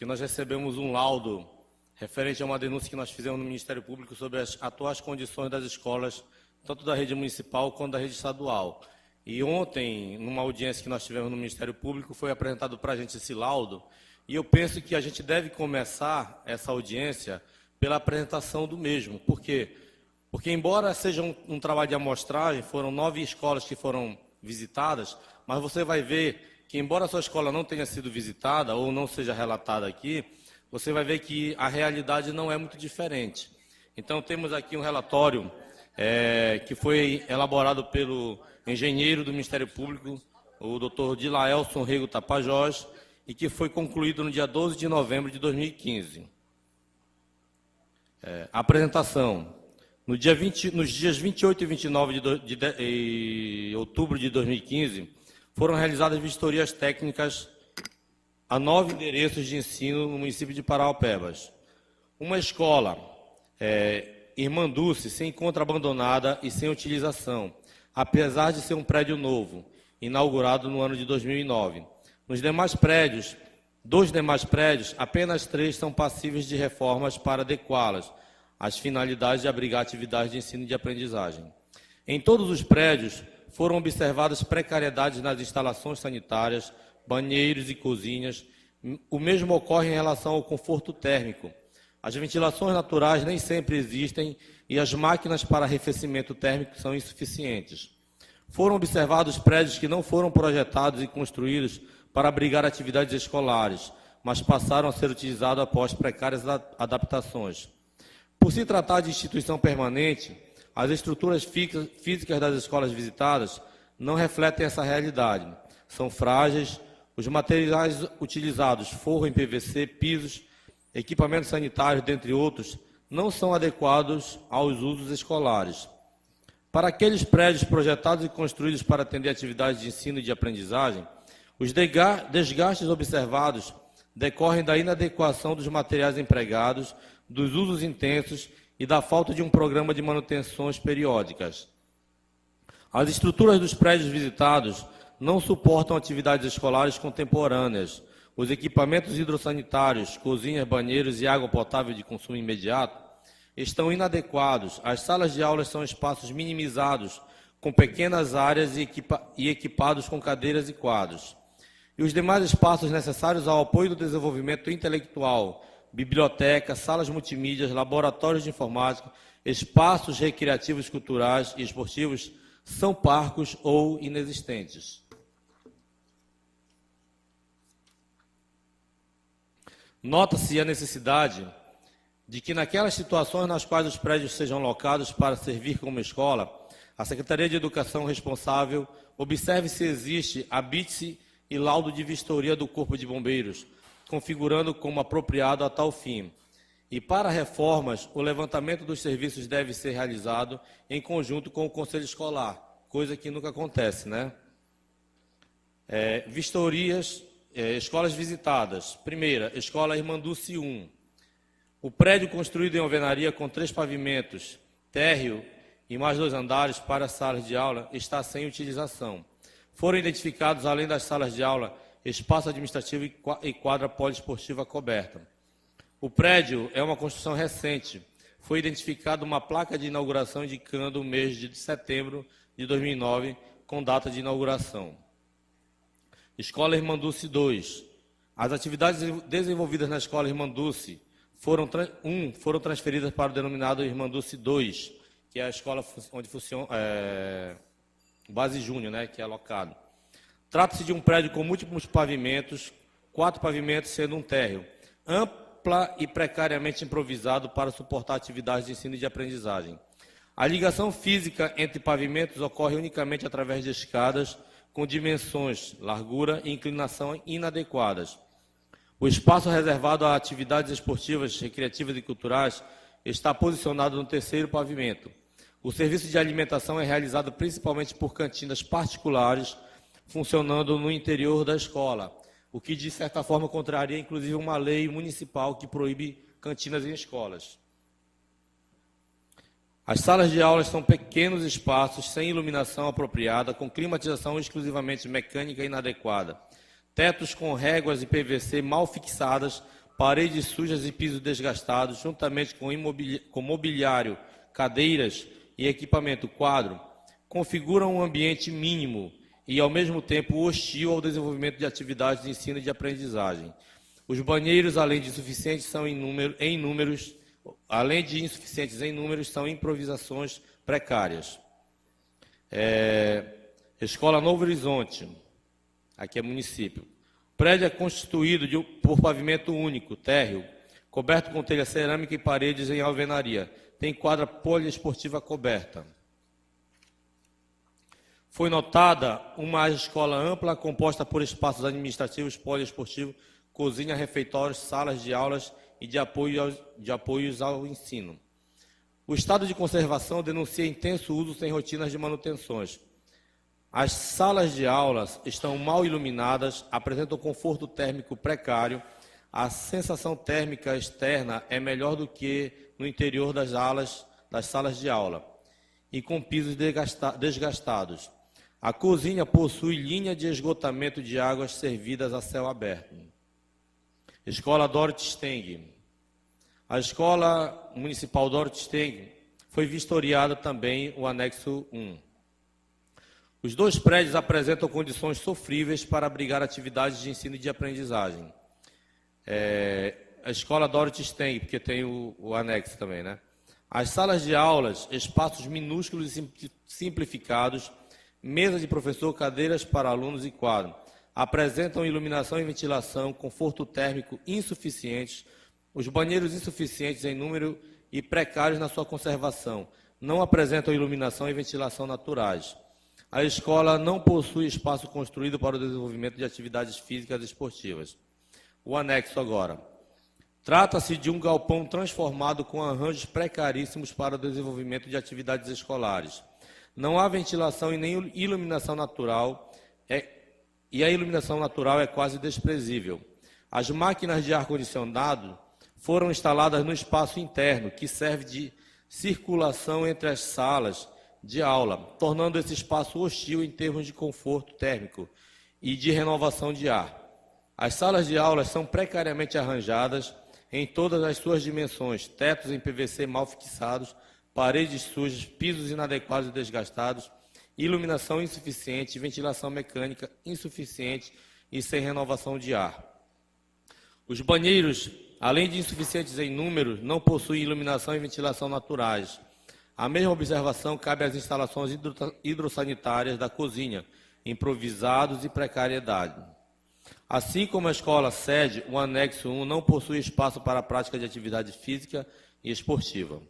que nós recebemos um laudo referente a uma denúncia que nós fizemos no Ministério Público sobre as atuais condições das escolas, tanto da rede municipal quanto da rede estadual. E ontem, numa audiência que nós tivemos no Ministério Público, foi apresentado para a gente esse laudo, e eu penso que a gente deve começar essa audiência pela apresentação do mesmo. Por quê? Porque, embora seja um trabalho de amostragem, foram 9 escolas que foram visitadas, mas você vai ver que, embora a sua escola não tenha sido visitada ou não seja relatada aqui, você vai ver que a realidade não é muito diferente. Então, temos aqui um relatório que foi elaborado pelo engenheiro do Ministério Público, o Dr. Dilaelson Rego Tapajós, e que foi concluído no dia 12 de novembro de 2015. Apresentação. Nos dias 28 e 29 de outubro de 2015, foram realizadas vistorias técnicas a 9 endereços de ensino no município de Paraopebas. Uma escola, Irmã Dulce, se encontra abandonada e sem utilização, apesar de ser um prédio novo, inaugurado no ano de 2009. Nos demais prédios, 2 demais prédios, apenas 3 são passíveis de reformas para adequá-las às finalidades de abrigar atividades de ensino e de aprendizagem. Em todos os prédios, foram observadas precariedades nas instalações sanitárias, banheiros e cozinhas. O mesmo ocorre em relação ao conforto térmico. As ventilações naturais nem sempre existem e as máquinas para arrefecimento térmico são insuficientes. Foram observados prédios que não foram projetados e construídos para abrigar atividades escolares, mas passaram a ser utilizados após precárias adaptações. Por se tratar de instituição permanente, as estruturas físicas das escolas visitadas não refletem essa realidade. São frágeis, os materiais utilizados, forro em PVC, pisos, equipamentos sanitários, dentre outros, não são adequados aos usos escolares. Para aqueles prédios projetados e construídos para atender atividades de ensino e de aprendizagem, os desgastes observados decorrem da inadequação dos materiais empregados, dos usos intensos e da falta de um programa de manutenções periódicas. As estruturas dos prédios visitados não suportam atividades escolares contemporâneas. Os equipamentos hidrossanitários, cozinhas, banheiros e água potável de consumo imediato estão inadequados. As salas de aulas são espaços minimizados, com pequenas áreas e equipados com cadeiras e quadros. E os demais espaços necessários ao apoio do desenvolvimento intelectual, biblioteca, salas multimídias, laboratórios de informática, espaços recreativos, culturais e esportivos são parcos ou inexistentes. Nota-se a necessidade de que, naquelas situações nas quais os prédios sejam locados para servir como escola, a Secretaria de Educação responsável observe se existe habite e laudo de vistoria do Corpo de Bombeiros, configurando como apropriado a tal fim. E para reformas, o levantamento dos serviços deve ser realizado em conjunto com o Conselho Escolar, coisa que nunca acontece, né? Vistorias, escolas visitadas. Primeira, Escola Irmã Dulce 1. O prédio construído em alvenaria com 3 pavimentos, térreo e mais 2 andares para salas de aula está sem utilização. Foram identificados, além das salas de aula, espaço administrativo e quadra poliesportiva coberta. O prédio é uma construção recente. Foi identificada uma placa de inauguração indicando o mês de setembro de 2009 com data de inauguração. Escola Irmã Dulce 2. As atividades desenvolvidas na Escola Irmã Dulce foram transferidas para o denominado Irmã Dulce 2, que é a escola onde funciona Base Júnior, né, que é alocado. Trata-se de um prédio com múltiplos pavimentos, 4 pavimentos sendo um térreo, ampla e precariamente improvisado para suportar atividades de ensino e de aprendizagem. A ligação física entre pavimentos ocorre unicamente através de escadas com dimensões, largura e inclinação inadequadas. O espaço reservado a atividades esportivas, recreativas e culturais está posicionado no 3º pavimento. O serviço de alimentação é realizado principalmente por cantinas particulares, funcionando no interior da escola, o que, de certa forma, contraria, inclusive, uma lei municipal que proíbe cantinas em escolas. As salas de aulas são pequenos espaços, sem iluminação apropriada, com climatização exclusivamente mecânica inadequada. Tetos com réguas e PVC mal fixadas paredes sujas e pisos desgastados, juntamente com mobiliário, cadeiras e equipamento quadro, configuram um ambiente mínimo e, ao mesmo tempo, hostil ao desenvolvimento de atividades de ensino e de aprendizagem. Os banheiros, além de insuficientes em números, são improvisações precárias. Escola Novo Horizonte, aqui é município. O prédio é constituído por pavimento único, térreo, coberto com telha cerâmica e paredes em alvenaria. Tem quadra poliesportiva coberta. Foi notada uma escola ampla, composta por espaços administrativos, poliesportivos, cozinha, refeitórios, salas de aulas e de apoios ao ensino. O estado de conservação denuncia intenso uso sem rotinas de manutenções. As salas de aulas estão mal iluminadas, apresentam conforto térmico precário, a sensação térmica externa é melhor do que no interior das salas de aula, e com pisos desgastados. A cozinha possui linha de esgotamento de águas servidas a céu aberto. Escola Dorothy Steng. A Escola Municipal Dorothy Steng foi vistoriada também o anexo 1. Os dois prédios apresentam condições sofríveis para abrigar atividades de ensino e de aprendizagem. A Escola Dorothy Steng, porque tem o anexo também, né? As salas de aulas, espaços minúsculos e simplificados, mesa de professor, cadeiras para alunos e quadro. Apresentam iluminação e ventilação, conforto térmico insuficientes, os banheiros insuficientes em número e precários na sua conservação. Não apresentam iluminação e ventilação naturais. A escola não possui espaço construído para o desenvolvimento de atividades físicas e esportivas. O anexo agora. Trata-se de um galpão transformado com arranjos precaríssimos para o desenvolvimento de atividades escolares. Não há ventilação e nem iluminação natural, e a iluminação natural é quase desprezível. As máquinas de ar-condicionado foram instaladas no espaço interno, que serve de circulação entre as salas de aula, tornando esse espaço hostil em termos de conforto térmico e de renovação de ar. As salas de aula são precariamente arranjadas em todas as suas dimensões, tetos em PVC mal fixados, paredes sujas, pisos inadequados e desgastados, iluminação insuficiente, ventilação mecânica insuficiente e sem renovação de ar. Os banheiros, além de insuficientes em número, não possuem iluminação e ventilação naturais. A mesma observação cabe às instalações hidrossanitárias da cozinha, improvisados e precariedade. Assim como a escola sede, o anexo 1 não possui espaço para a prática de atividade física e esportiva.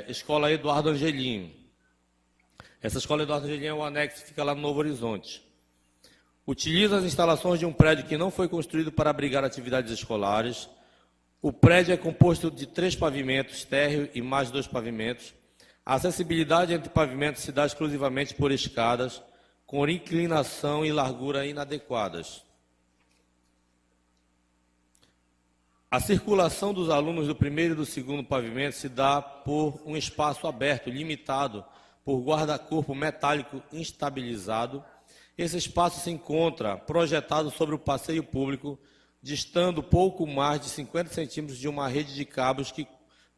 Escola Eduardo Angelim. Essa escola Eduardo Angelim é o anexo que fica lá no Novo Horizonte. Utiliza as instalações de um prédio que não foi construído para abrigar atividades escolares. O prédio é composto de 3 pavimentos, térreo e mais 2 pavimentos. A acessibilidade entre pavimentos se dá exclusivamente por escadas, com inclinação e largura inadequadas. A circulação dos alunos do primeiro e do segundo pavimento se dá por um espaço aberto, limitado por guarda-corpo metálico instabilizado. Esse espaço se encontra projetado sobre o passeio público, distando pouco mais de 50 centímetros de uma rede de cabos que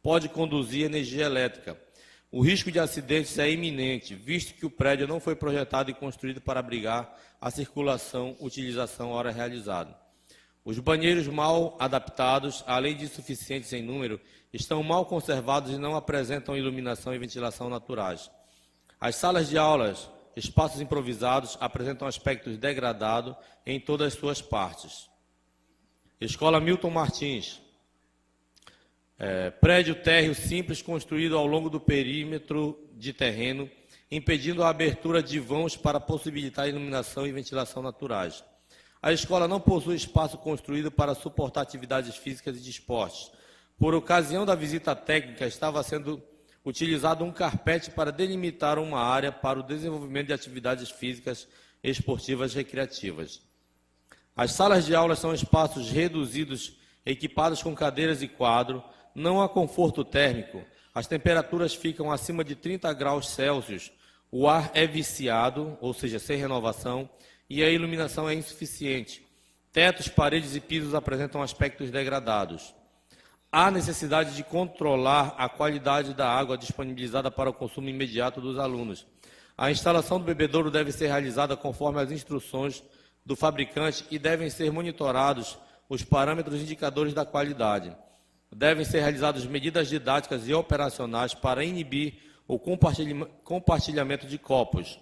pode conduzir energia elétrica. O risco de acidentes é iminente, visto que o prédio não foi projetado e construído para abrigar a circulação, utilização, hora realizada. Os banheiros mal adaptados, além de insuficientes em número, estão mal conservados e não apresentam iluminação e ventilação naturais. As salas de aulas, espaços improvisados, apresentam aspectos degradados em todas as suas partes. Escola Milton Martins. Prédio térreo simples construído ao longo do perímetro de terreno, impedindo a abertura de vãos para possibilitar iluminação e ventilação naturais. A escola não possui espaço construído para suportar atividades físicas e de esportes. Por ocasião da visita técnica, estava sendo utilizado um carpete para delimitar uma área para o desenvolvimento de atividades físicas, esportivas e recreativas. As salas de aula são espaços reduzidos, equipados com cadeiras e quadro, não há conforto térmico, as temperaturas ficam acima de 30 graus Celsius, o ar é viciado, ou seja, sem renovação, e a iluminação é insuficiente. Tetos, paredes e pisos apresentam aspectos degradados. Há necessidade de controlar a qualidade da água disponibilizada para o consumo imediato dos alunos. A instalação do bebedouro deve ser realizada conforme as instruções do fabricante e devem ser monitorados os parâmetros indicadores da qualidade. Devem ser realizadas medidas didáticas e operacionais para inibir o compartilhamento de copos.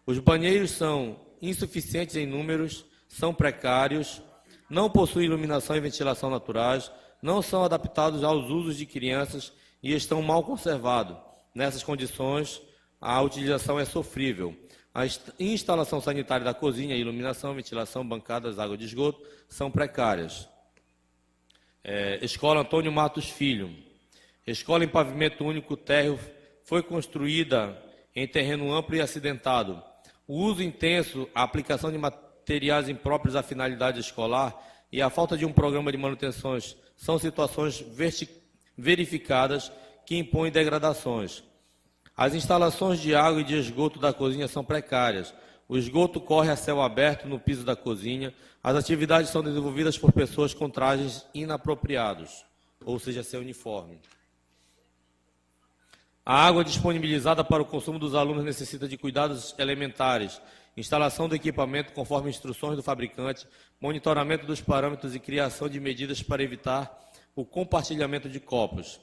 Os banheiros são insuficientes em números, são precários, não possuem iluminação e ventilação naturais, não são adaptados aos usos de crianças e estão mal conservados. Nessas condições, a utilização é sofrível. A instalação sanitária da cozinha, iluminação, ventilação, bancadas, água de esgoto, são precárias. Escola Antônio Matos Filho. Escola em pavimento único térreo foi construída em terreno amplo e acidentado. O uso intenso, a aplicação de materiais impróprios à finalidade escolar e a falta de um programa de manutenções são situações verificadas que impõem degradações. As instalações de água e de esgoto da cozinha são precárias. O esgoto corre a céu aberto no piso da cozinha. As atividades são desenvolvidas por pessoas com trajes inapropriados, ou seja, sem uniforme. A água disponibilizada para o consumo dos alunos necessita de cuidados elementares, instalação do equipamento conforme instruções do fabricante, monitoramento dos parâmetros e criação de medidas para evitar o compartilhamento de copos.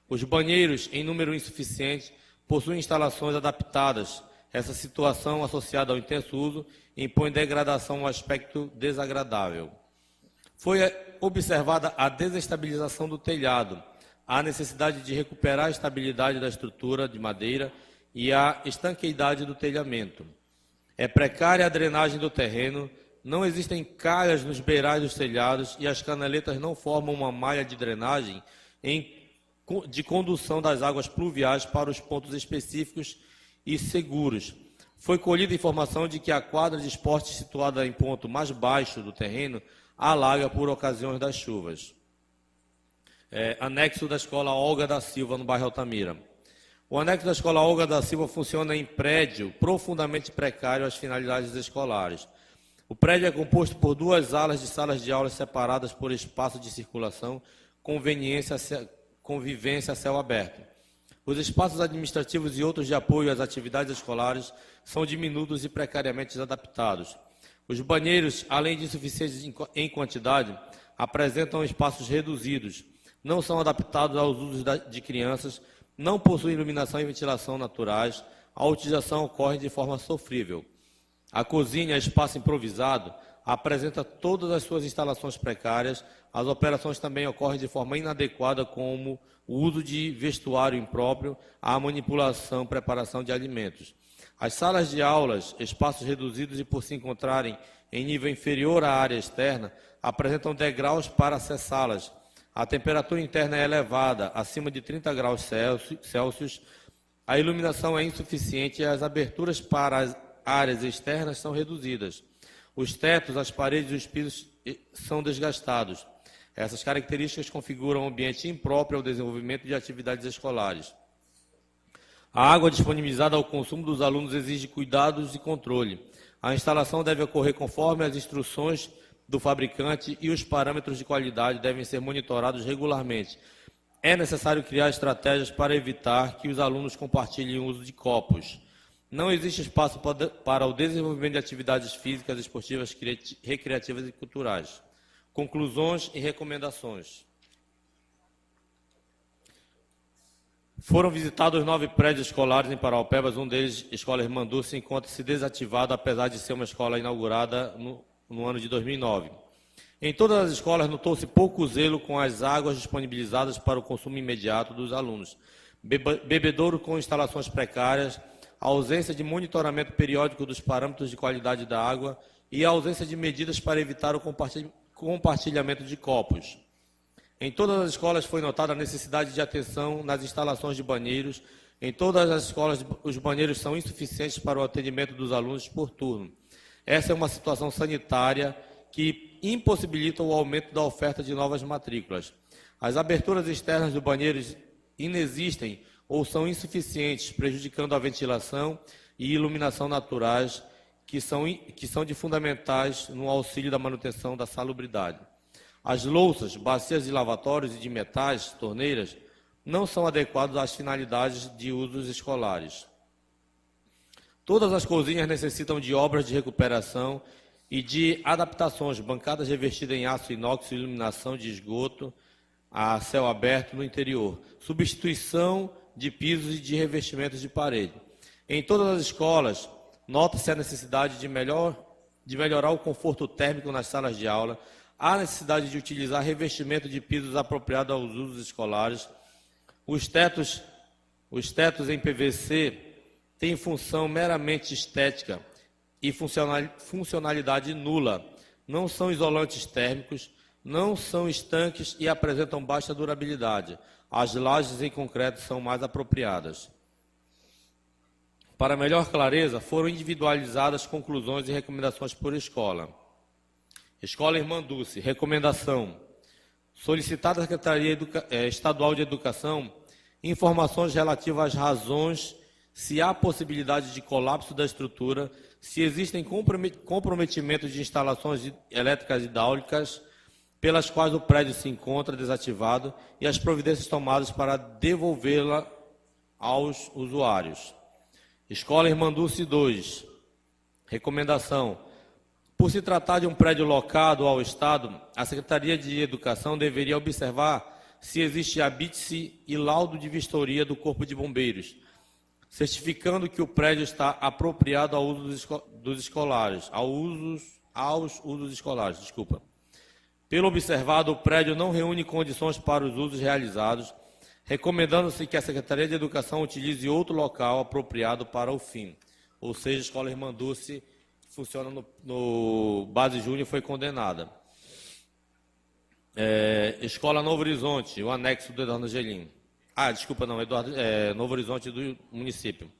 Os banheiros, em número insuficiente, possuem instalações adaptadas. Essa situação, associada ao intenso uso, impõe degradação ao aspecto desagradável. Foi observada a desestabilização do telhado, a necessidade de recuperar a estabilidade da estrutura de madeira e a estanqueidade do telhamento. É precária a drenagem do terreno, não existem calhas nos beirais dos telhados e as canaletas não formam uma malha de drenagem de condução das águas pluviais para os pontos específicos e seguros. Foi colhida informação de que a quadra de esporte situada em ponto mais baixo do terreno alaga por ocasiões das chuvas. Anexo da Escola Olga da Silva, no bairro Altamira. O anexo da Escola Olga da Silva funciona em prédio profundamente precário às finalidades escolares. O prédio é composto por 2 alas de salas de aulas separadas por espaço de circulação, convivência a céu aberto. Os espaços administrativos e outros de apoio às atividades escolares são diminutos e precariamente adaptados. Os banheiros, além de insuficientes em quantidade, apresentam espaços reduzidos, não são adaptados aos usos de crianças, não possuem iluminação e ventilação naturais, a utilização ocorre de forma sofrível. A cozinha, espaço improvisado, apresenta todas as suas instalações precárias, as operações também ocorrem de forma inadequada, como o uso de vestuário impróprio, a manipulação, preparação de alimentos. As salas de aulas, espaços reduzidos e por se encontrarem em nível inferior à área externa, apresentam degraus para acessá-las. A temperatura interna é elevada, acima de 30 graus Celsius, a iluminação é insuficiente e as aberturas para as áreas externas são reduzidas. Os tetos, as paredes e os pisos são desgastados. Essas características configuram um ambiente impróprio ao desenvolvimento de atividades escolares. A água disponibilizada ao consumo dos alunos exige cuidados e controle. A instalação deve ocorrer conforme as instruções do fabricante e os parâmetros de qualidade devem ser monitorados regularmente. É necessário criar estratégias para evitar que os alunos compartilhem o uso de copos. Não existe espaço para o desenvolvimento de atividades físicas, esportivas, recreativas e culturais. Conclusões e recomendações. Foram visitados 9 prédios escolares em Paraupebas, um deles, Escola Irmandu, se encontra-se desativado, apesar de ser uma escola inaugurada no ano de 2009. Em todas as escolas, notou-se pouco zelo com as águas disponibilizadas para o consumo imediato dos alunos. Bebedouro com instalações precárias, a ausência de monitoramento periódico dos parâmetros de qualidade da água e a ausência de medidas para evitar o compartilhamento de copos. Em todas as escolas foi notada a necessidade de atenção nas instalações de banheiros. Em todas as escolas, os banheiros são insuficientes para o atendimento dos alunos por turno. Essa é uma situação sanitária que impossibilita o aumento da oferta de novas matrículas. As aberturas externas do banheiro inexistem ou são insuficientes, prejudicando a ventilação e iluminação naturais que são de fundamentais no auxílio da manutenção da salubridade. As louças, bacias de lavatórios e de metais, torneiras, não são adequados às finalidades de usos escolares. Todas as cozinhas necessitam de obras de recuperação e de adaptações, bancadas revestidas em aço inox, iluminação de esgoto a céu aberto no interior, substituição de pisos e de revestimentos de parede. Em todas as escolas, nota-se a necessidade de melhorar o conforto térmico nas salas de aula, a necessidade de utilizar revestimento de pisos apropriado aos usos escolares. Os tetos em PVC têm função meramente estética e funcionalidade nula. Não são isolantes térmicos, não são estanques e apresentam baixa durabilidade. As lajes em concreto são mais apropriadas. Para melhor clareza, foram individualizadas conclusões e recomendações por escola. Escola Irmã Dulce, recomendação. Solicitar à Secretaria Estadual de Educação informações relativas às razões, se há possibilidade de colapso da estrutura, se existem comprometimentos de instalações elétricas e hidráulicas, pelas quais o prédio se encontra desativado e as providências tomadas para devolvê-la aos usuários. Escola Irmã Dulce 2, recomendação. Por se tratar de um prédio locado ao Estado, a Secretaria de Educação deveria observar se existe habite-se e laudo de vistoria do Corpo de Bombeiros, certificando que o prédio está apropriado ao uso dos escolares, aos usos escolares, desculpa. Pelo observado, o prédio não reúne condições para os usos realizados, recomendando-se que a Secretaria de Educação utilize outro local apropriado para o fim. Ou seja, a Escola Irmã Dulce, que funciona no Base Júnior, foi condenada. Escola Novo Horizonte, o anexo do Eduardo Angelim. Novo Horizonte do município.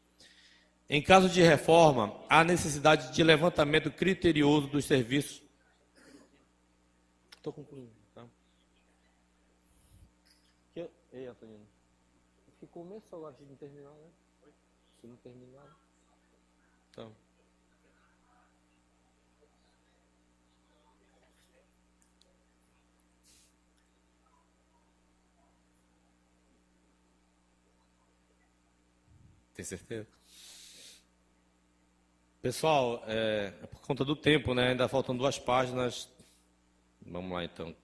Em caso de reforma, há necessidade de levantamento criterioso dos serviços. Estou concluindo, tá? Ei, Antonino. Que começo agora, se não terminar, né? Se não terminar. Então. Tem certeza? Pessoal, é por conta do tempo, né? Ainda faltam 2 páginas. Vamos lá, então.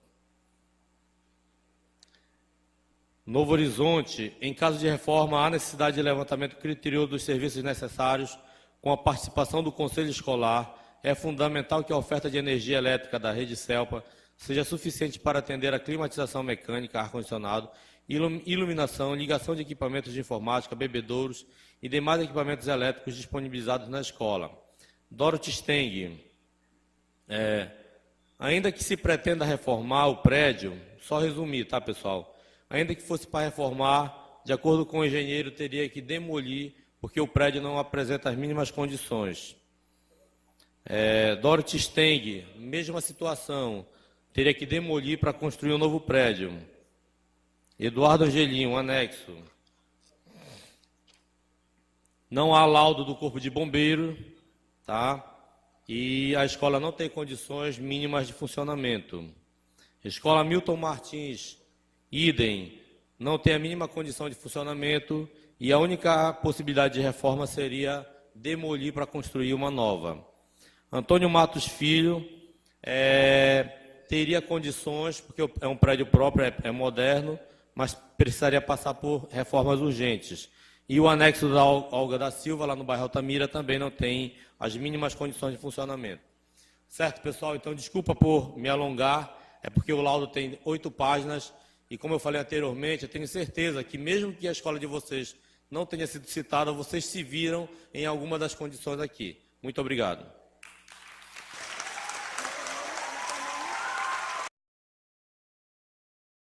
Novo Horizonte. Em caso de reforma, há necessidade de levantamento criterioso dos serviços necessários com a participação do Conselho Escolar. É fundamental que a oferta de energia elétrica da rede CELPA seja suficiente para atender a climatização mecânica, ar-condicionado, iluminação, ligação de equipamentos de informática, bebedouros e demais equipamentos elétricos disponibilizados na escola. Dorothy Steng. Ainda que se pretenda reformar o prédio, só resumir, tá, pessoal? Ainda que fosse para reformar, de acordo com o engenheiro, teria que demolir, porque o prédio não apresenta as mínimas condições. Dorothy Steng, mesma situação, teria que demolir para construir um novo prédio. Eduardo Angelim, um anexo. Não há laudo do Corpo de Bombeiro, tá? E a escola não tem condições mínimas de funcionamento. Escola Milton Martins, idem, não tem a mínima condição de funcionamento e a única possibilidade de reforma seria demolir para construir uma nova. Antônio Matos Filho, teria condições, porque é um prédio próprio, é moderno, mas precisaria passar por reformas urgentes. E o anexo da Olga da Silva, lá no bairro Altamira, também não tem as mínimas condições de funcionamento. Certo, pessoal? Então, desculpa por me alongar, é porque o laudo tem 8 páginas, e como eu falei anteriormente, eu tenho certeza que mesmo que a escola de vocês não tenha sido citada, vocês se viram em alguma das condições aqui. Muito obrigado.